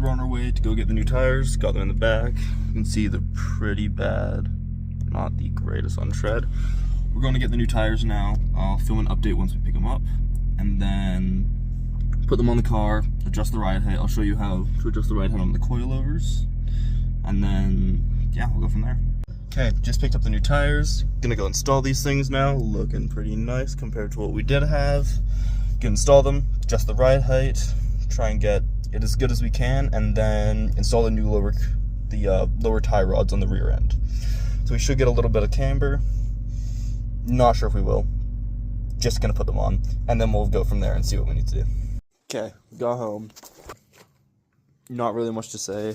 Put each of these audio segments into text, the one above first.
we're on our way to go get the new tires. Got them in the back. You can see they're pretty bad. Not the greatest on tread. We're going to get the new tires now. I'll film an update once we pick them up. And then put them on the car, adjust the ride height. I'll show you how to adjust the ride height on the coilovers. And then, yeah, we'll go from there. Okay, just picked up the new tires. Gonna go install these things now. Looking pretty nice compared to what we did have. Gonna install them, adjust the ride height, try and get it as good as we can, and then install the new lower tie rods on the rear end. So we should get a little bit of camber. Not sure if we will. Just gonna put them on, and then we'll go from there and see what we need to do. Okay, got home. Not really much to say.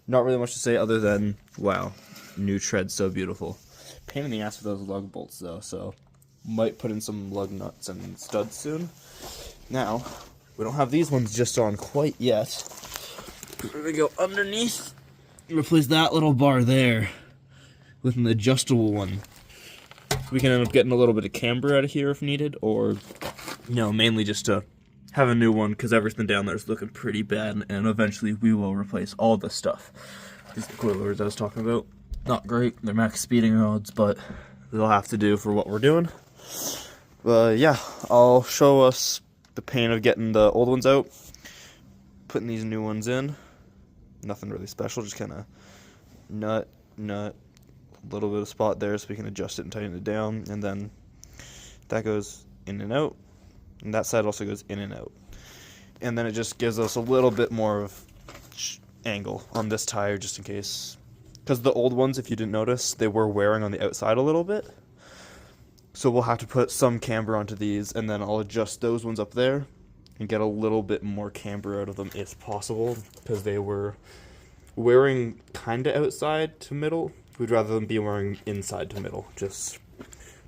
Not really much to say other than, wow, new tread, so beautiful. Pain in the ass for those lug bolts though, so might put in some lug nuts and studs soon. Now, we don't have these ones just on quite yet. We're gonna go underneath, replace that little bar there with an adjustable one. We can end up getting a little bit of camber out of here if needed, or, you know, mainly just to have a new one because everything down there is looking pretty bad, and eventually we will replace all this stuff. These coilovers I was talking about, not great. They're max speeding rods, but they'll have to do for what we're doing. But yeah, I'll show us the pain of getting the old ones out, putting these new ones in. Nothing really special, just kind of nut, a little bit of spot there so we can adjust it and tighten it down, and then that goes in and out, and that side also goes in and out. And then it just gives us a little bit more of angle on this tire just in case, because the old ones, if you didn't notice, they were wearing on the outside a little bit. So we'll have to put some camber onto these, and then I'll adjust those ones up there and get a little bit more camber out of them if possible, because they were wearing kind of outside to middle. We'd rather them be wearing inside to middle, just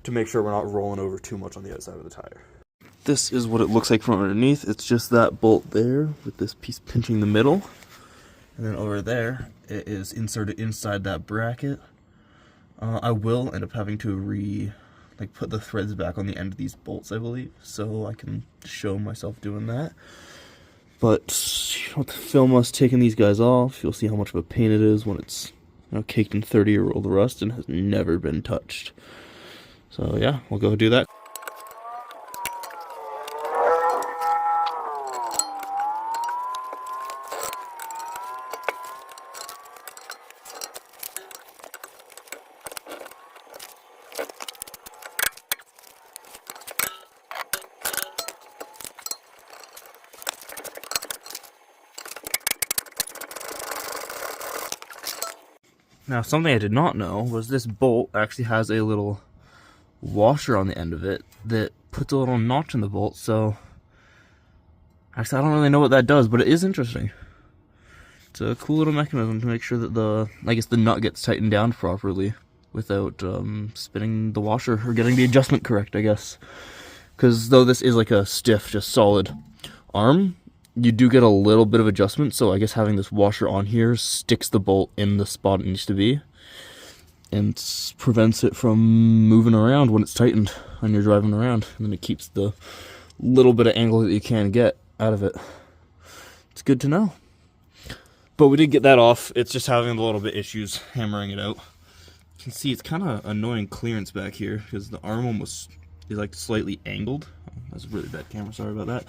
to make sure we're not rolling over too much on the outside of the tire. This is what it looks like from underneath. It's just that bolt there with this piece pinching the middle. And then over there, it is inserted inside that bracket. I will end up having to put the threads back on the end of these bolts, I believe, so I can show myself doing that. But you don't have to film us taking these guys off. You'll see how much of a pain it is when it's, you know, caked in 30-year-old rust and has never been touched. So yeah, we'll go do that. Now, something I did not know was this bolt actually has a little washer on the end of it that puts a little notch in the bolt, so actually I don't really know what that does, but it is interesting. It's a cool little mechanism to make sure that the nut gets tightened down properly without spinning the washer or getting the adjustment correct, I guess. Because though this is like a stiff, just solid arm, you do get a little bit of adjustment, so I guess having this washer on here sticks the bolt in the spot it needs to be and prevents it from moving around when it's tightened when you're driving around, and then it keeps the little bit of angle that you can get out of it. It's good to know. But we did get that off. It's just having a little bit issues hammering it out. You can see it's kind of annoying clearance back here because the arm almost is like slightly angled. Oh, that's a really bad camera, sorry about that.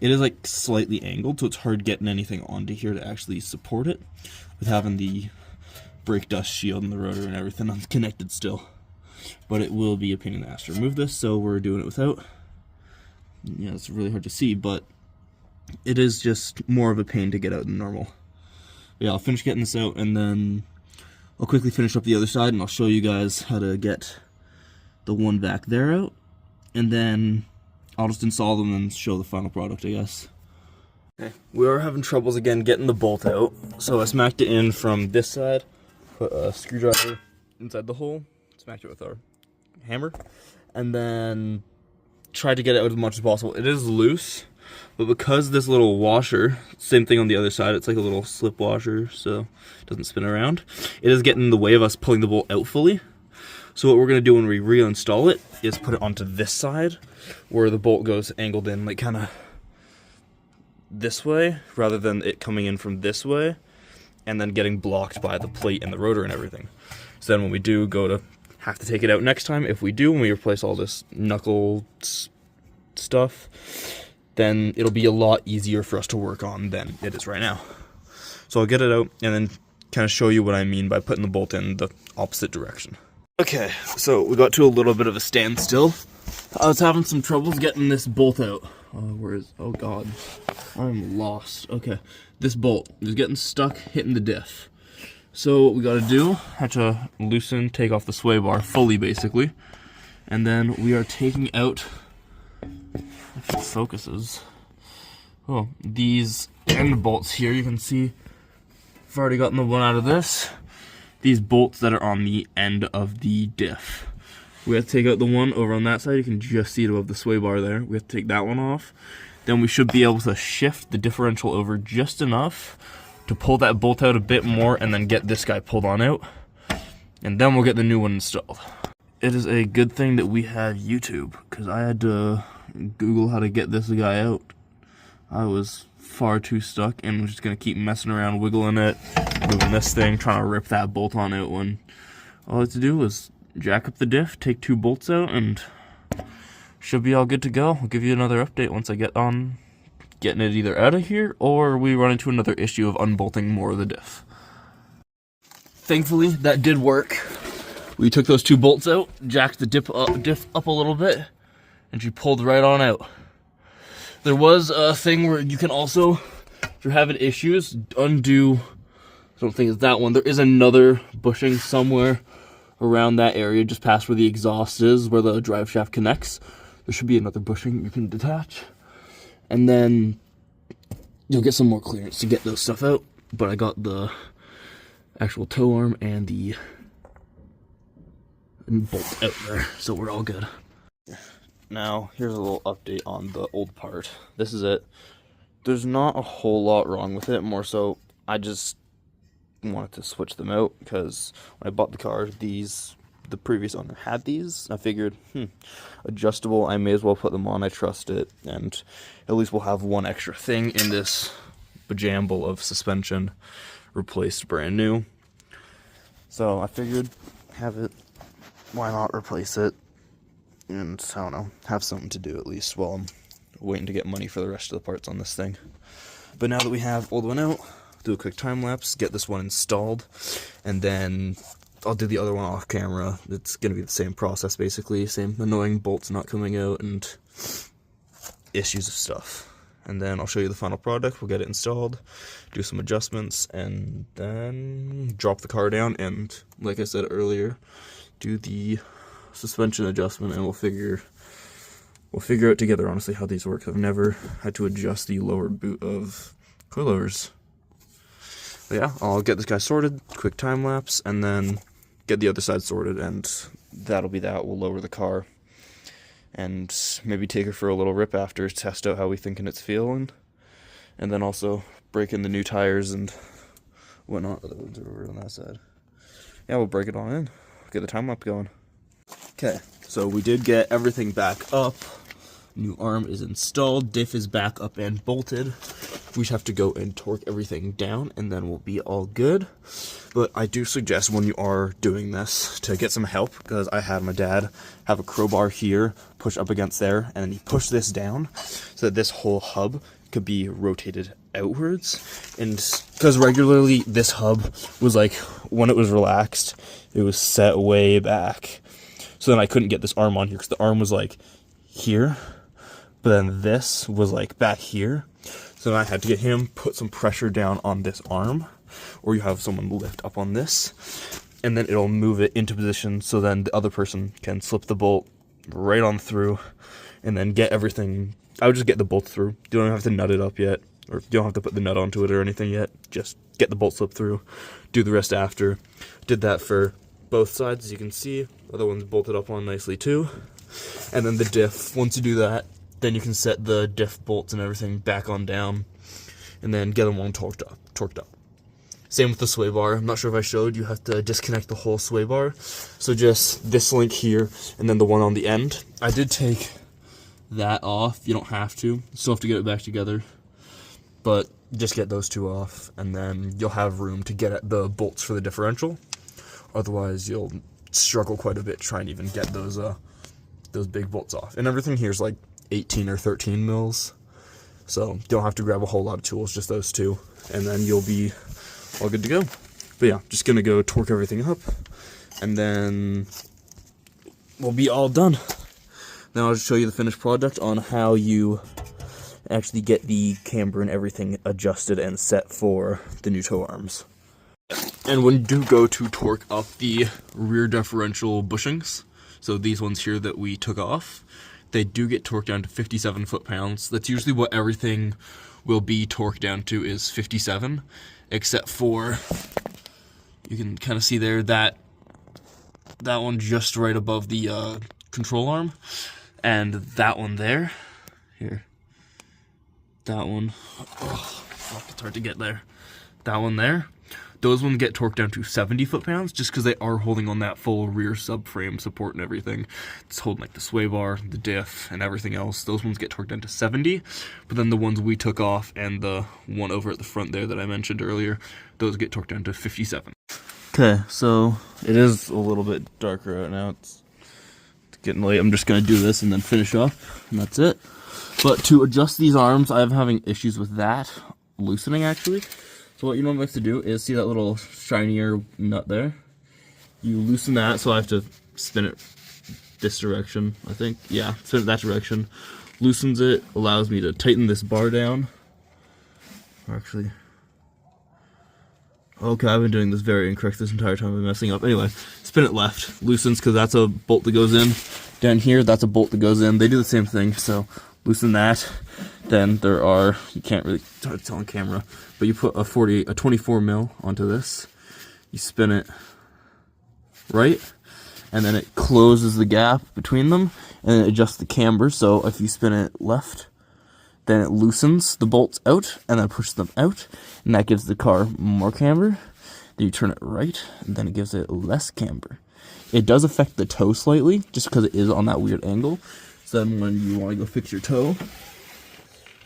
It is like slightly angled, so it's hard getting anything onto here to actually support it with having the brake dust shield and the rotor and everything unconnected still. But it will be a pain in the ass to remove this, so we're doing it without. Yeah, it's really hard to see, but it is just more of a pain to get out than normal. But yeah, I'll finish getting this out, and then I'll quickly finish up the other side, and I'll show you guys how to get the one back there out, and then I'll just install them and show the final product, I guess. Okay, we are having troubles again getting the bolt out, so I smacked it in from this side, put a screwdriver inside the hole, smacked it with our hammer, and then tried to get it out as much as possible. It is loose, but because this little washer, same thing on the other side, it's like a little slip washer, so it doesn't spin around, it is getting in the way of us pulling the bolt out fully. So what we're going to do when we reinstall it is put it onto this side where the bolt goes angled in, like kind of this way rather than it coming in from this way and then getting blocked by the plate and the rotor and everything. So then when we do go to have to take it out next time, if we do, when we replace all this knuckle stuff, then it'll be a lot easier for us to work on than it is right now. So I'll get it out and then kind of show you what I mean by putting the bolt in the opposite direction. Okay, so we got to a little bit of a standstill. I was having some troubles getting this bolt out. Oh god, I'm lost. Okay, this bolt is getting stuck hitting the diff. So what we gotta do, had to loosen, take off the sway bar fully basically. And then we are taking out, if it focuses, oh, these end bolts here. You can see I've already gotten the one out of this. These bolts that are on the end of the diff. We have to take out the one over on that side. You can just see it above the sway bar there. We have to take that one off. Then we should be able to shift the differential over just enough to pull that bolt out a bit more and then get this guy pulled on out. And then we'll get the new one installed. It is a good thing that we have YouTube, because I had to Google how to get this guy out. I was far too stuck and was just going to keep messing around, wiggling it, moving this thing, trying to rip that bolt on out when all I had to do was jack up the diff, take 2 bolts out, and should be all good to go. I'll give you another update once I get on getting it either out of here or we run into another issue of unbolting more of the diff. Thankfully, that did work. We took those 2 bolts out, jacked the diff up a little bit, and she pulled right on out. There was a thing where you can also, if you're having issues, undo, I don't think it's that one, there is another bushing somewhere around that area, just past where the exhaust is, where the drive shaft connects. There should be another bushing you can detach. And then you'll get some more clearance to get those stuff out. But I got the actual tow arm and the bolt out there, so we're all good. Now, here's a little update on the old part. This is it. There's not a whole lot wrong with it, more so I just wanted to switch them out because when I bought the car, the previous owner had these. I figured, adjustable, I may as well put them on. I trust it, and at least we'll have one extra thing in this bajamble of suspension replaced brand new. So I figured, have it, why not replace it? And I don't know, have something to do at least while I'm waiting to get money for the rest of the parts on this thing. But now that we have old one out, do a quick time lapse, get this one installed, and then I'll do the other one off camera. It's going to be the same process basically, same annoying bolts not coming out and issues of stuff. And then I'll show you the final product, we'll get it installed, do some adjustments, and then drop the car down and, like I said earlier, do the suspension adjustment, and we'll figure out together honestly how these work. I've never had to adjust the lower boot of coilovers. But yeah, I'll get this guy sorted, quick time lapse, and then get the other side sorted, and that'll be that. We'll lower the car and maybe take her for a little rip after, test out how we thinking it's feeling, and then also break in the new tires and whatnot. The ones are over on that side. Yeah, we'll break it on in, get the time lapse going. Okay, so we did get everything back up. New arm is installed, diff is back up and bolted. We just have to go and torque everything down and then we'll be all good. But I do suggest when you are doing this to get some help, because I had my dad have a crowbar here, push up against there, and then he pushed this down so that this whole hub could be rotated outwards. And because regularly this hub was like, when it was relaxed, it was set way back. So then I couldn't get this arm on here because the arm was like here, but then this was like back here. So then I had to get him, put some pressure down on this arm, or you have someone lift up on this, and then it'll move it into position so then the other person can slip the bolt right on through and then get everything. I would just get the bolt through. You don't have to nut it up yet, or you don't have to put the nut onto it or anything yet. Just get the bolt slipped through, do the rest after. Did that for both sides, as you can see. The other one's bolted up on nicely too. And then the diff, once you do that, then you can set the diff bolts and everything back on down, and then get them all torqued up. Same with the sway bar. I'm not sure if I showed, you have to disconnect the whole sway bar. So just this link here, and then the one on the end. I did take that off, you don't have to. You still have to get it back together. but just get those two off, and then you'll have room to get at the bolts for the differential. Otherwise, you'll struggle quite a bit trying to even get those big bolts off. And everything here is like 18 or 13 mils, so you don't have to grab a whole lot of tools, just those two, and then you'll be all good to go. But yeah, just gonna go torque everything up, and then we'll be all done. Now I'll just show you the finished product on how you actually get the camber and everything adjusted and set for the new tow arms. And when you do go to torque up the rear differential bushings, so these ones here that we took off, they do get torqued down to 57 foot-pounds. That's usually what everything will be torqued down to, is 57, except for, you can kind of see there, that one just right above the control arm, and that one there, here, that one, oh, fuck, it's hard to get there, that one there, those ones get torqued down to 70 foot-pounds, just because they are holding on that full rear subframe support and everything. It's holding like the sway bar, the diff, and everything else. Those ones get torqued down to 70, but then the ones we took off and the one over at the front there that I mentioned earlier, those get torqued down to 57. Okay, so it is a little bit darker out now. It's getting late. I'm just going to do this and then finish up, and that's it. But to adjust these arms, I'm having issues with that loosening, actually. So what you normally have to do is, see that little shinier nut there? You loosen that, so I have to spin it this direction, I think. Yeah, spin it that direction. Loosens it, allows me to tighten this bar down. Actually, okay, I've been doing this very incorrect this entire time. I've been messing up. Anyway, spin it left. Loosens, because that's a bolt that goes in. Down here, that's a bolt that goes in. They do the same thing, so loosen that. Then there are, you can't really tell on camera, but you put a 24 mil onto this. You spin it right, and then it closes the gap between them, and it adjusts the camber. So if you spin it left, then it loosens the bolts out, and then pushes them out, and that gives the car more camber. Then you turn it right, and then it gives it less camber. It does affect the toe slightly, just because it is on that weird angle. So then when you want to go fix your toe,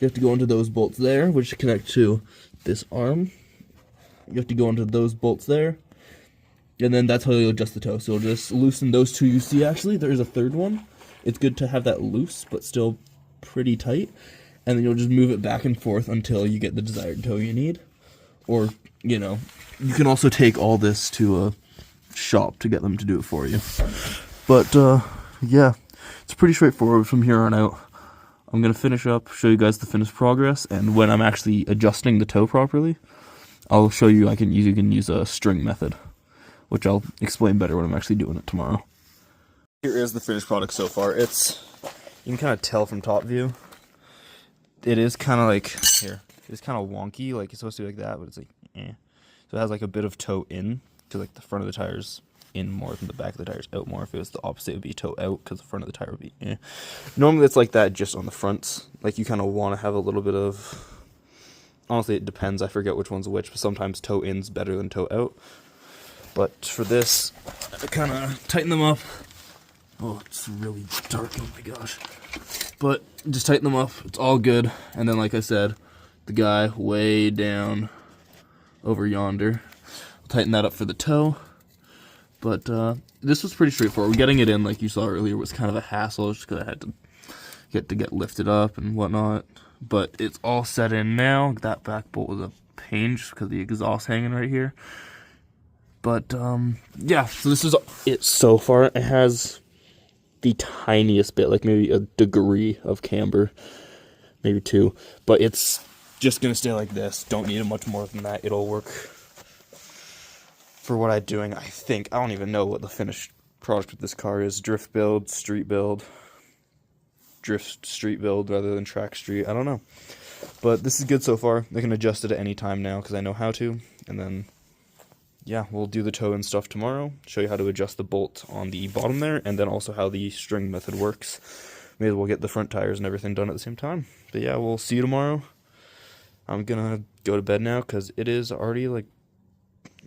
you have to go into those bolts there, which connect to this arm. You have to go into those bolts there, and then that's how you'll adjust the toe. So you'll just loosen those two you see, actually. There's a third one. It's good to have that loose, but still pretty tight. And then you'll just move it back and forth until you get the desired toe you need. Or, you know, you can also take all this to a shop to get them to do it for you. But, yeah, it's pretty straightforward from here on out. I'm going to finish up, show you guys the finished progress, and when I'm actually adjusting the toe properly, I'll show you you can use a string method, which I'll explain better when I'm actually doing it tomorrow. Here is the finished product so far. You can kind of tell from top view, it is kind of like, here, it's kind of wonky, like it's supposed to be like that, but it's like, eh. So it has like a bit of toe in, because like the front of the tire's in more than the back of the tires out more. If it was the opposite, it would be toe out, because the front of the tire would be eh. Normally it's like that just on the fronts. Like you kind of want to have a little bit of, honestly it depends, I forget which one's which, but sometimes toe in's better than toe out. But for this, I kind of tighten them up. Oh, it's really dark, oh my gosh. But just tighten them up, it's all good. And then like I said, the guy way down over yonder, I'll tighten that up for the toe. But this was pretty straightforward. Getting it in, like you saw earlier, was kind of a hassle, just because I had to get lifted up and whatnot. But it's all set in now. That back bolt was a pain, just because the exhaust hanging right here. But yeah, so this is it so far. It has the tiniest bit, like maybe a degree of camber, maybe 2. But it's just gonna stay like this. Don't need much more than that. It'll work for what I'm doing, I think. I don't even know what the finished product with this car is. Drift build, street build. Drift street build rather than track street. I don't know. But this is good so far. I can adjust it at any time now because I know how to. And then, yeah, we'll do the toe and stuff tomorrow. Show you how to adjust the bolt on the bottom there. And then also how the string method works. Maybe we'll get the front tires and everything done at the same time. But yeah, we'll see you tomorrow. I'm gonna go to bed now because it is already like,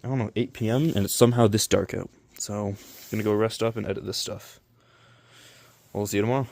I don't know, 8 p.m. and it's somehow this dark out. So, I'm gonna go rest up and edit this stuff. We'll see you tomorrow.